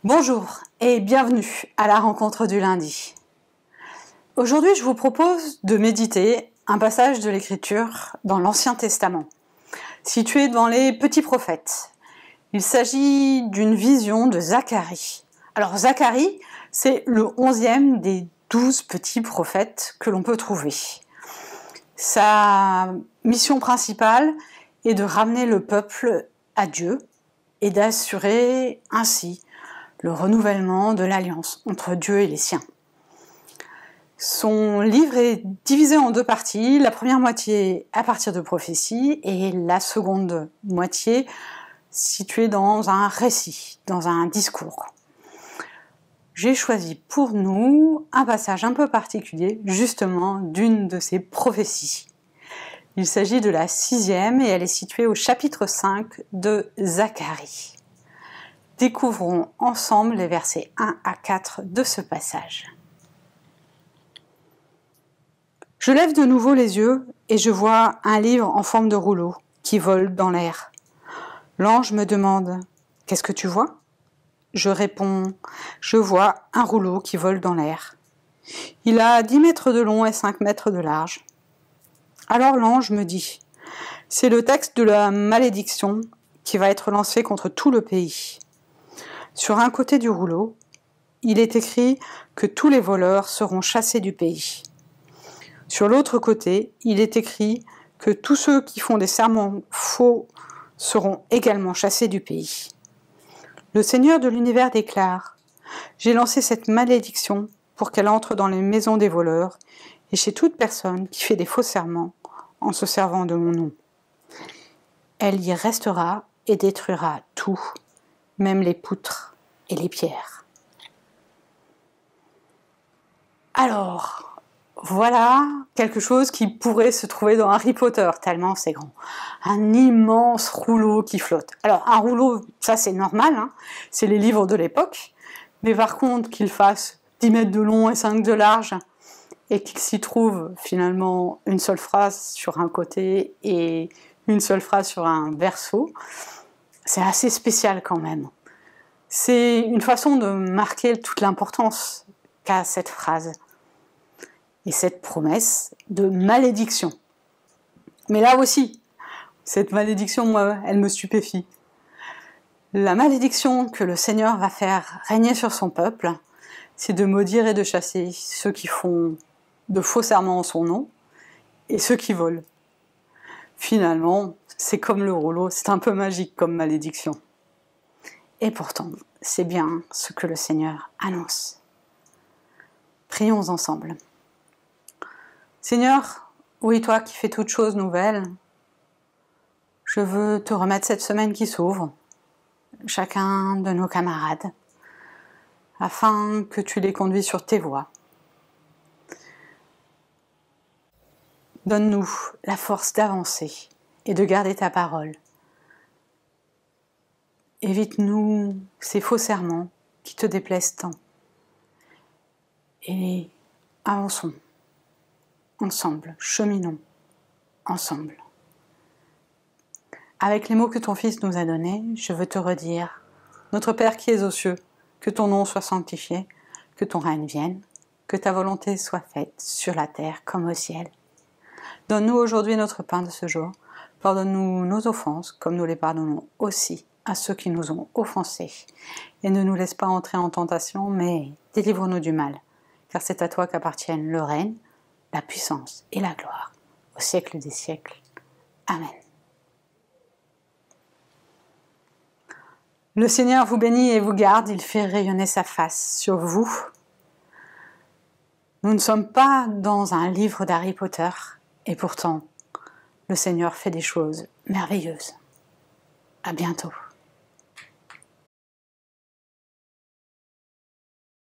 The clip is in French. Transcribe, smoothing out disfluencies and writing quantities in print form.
Bonjour et bienvenue à la rencontre du lundi. Aujourd'hui, je vous propose de méditer un passage de l'Écriture dans l'Ancien Testament, situé dans les Petits Prophètes. Il s'agit d'une vision de Zacharie. Alors Zacharie, c'est le 11e des 12 petits prophètes que l'on peut trouver. Sa mission principale est de ramener le peuple à Dieu et d'assurer ainsi le renouvellement de l'alliance entre Dieu et les siens. Son livre est divisé en deux parties, la première moitié à partir de prophéties et la seconde moitié située dans un récit, dans un discours. J'ai choisi pour nous un passage un peu particulier, justement d'une de ces prophéties. Il s'agit de la 6e et elle est située au chapitre 5 de Zacharie. Découvrons ensemble les versets 1 à 4 de ce passage. Je lève de nouveau les yeux et je vois un livre en forme de rouleau qui vole dans l'air. L'ange me demande « Qu'est-ce que tu vois ?» Je réponds « Je vois un rouleau qui vole dans l'air. Il a 10 mètres de long et 5 mètres de large. » Alors l'ange me dit « C'est le texte de la malédiction qui va être lancé contre tout le pays. » Sur un côté du rouleau, il est écrit que tous les voleurs seront chassés du pays. Sur l'autre côté, il est écrit que tous ceux qui font des serments faux seront également chassés du pays. Le Seigneur de l'univers déclare « J'ai lancé cette malédiction pour qu'elle entre dans les maisons des voleurs et chez toute personne qui fait des faux serments en se servant de mon nom. Elle y restera et détruira tout, même les poutres et les pierres. » Alors, voilà quelque chose qui pourrait se trouver dans Harry Potter, tellement c'est grand. Un immense rouleau qui flotte. Alors, un rouleau, ça c'est normal, hein, c'est les livres de l'époque, mais par contre qu'il fasse 10 mètres de long et 5 de large, et qu'il s'y trouve finalement une seule phrase sur un côté et une seule phrase sur un verso, c'est assez spécial quand même. C'est une façon de marquer toute l'importance qu'a cette phrase et cette promesse de malédiction. Mais là aussi, cette malédiction, moi, elle me stupéfie. La malédiction que le Seigneur va faire régner sur son peuple, c'est de maudire et de chasser ceux qui font de faux serments en son nom et ceux qui volent. Finalement, c'est comme le rouleau, c'est un peu magique comme malédiction. Et pourtant, c'est bien ce que le Seigneur annonce. Prions ensemble. Seigneur, oui, toi qui fais toutes choses nouvelles, je veux te remettre cette semaine qui s'ouvre, chacun de nos camarades, afin que tu les conduises sur tes voies. Donne-nous la force d'avancer et de garder ta parole. Évite-nous ces faux serments qui te déplaisent tant. Et avançons, ensemble, cheminons, ensemble. Avec les mots que ton Fils nous a donnés, je veux te redire, Notre Père qui es aux cieux, que ton nom soit sanctifié, que ton règne vienne, que ta volonté soit faite sur la terre comme au ciel. Donne-nous aujourd'hui notre pain de ce jour. Pardonne-nous nos offenses, comme nous les pardonnons aussi à ceux qui nous ont offensés. Et ne nous laisse pas entrer en tentation, mais délivre-nous du mal. Car c'est à toi qu'appartiennent le règne, la puissance et la gloire, au siècle des siècles. Amen. Le Seigneur vous bénit et vous garde, il fait rayonner sa face sur vous. Nous ne sommes pas dans un livre d'Harry Potter, et pourtant, le Seigneur fait des choses merveilleuses. À bientôt.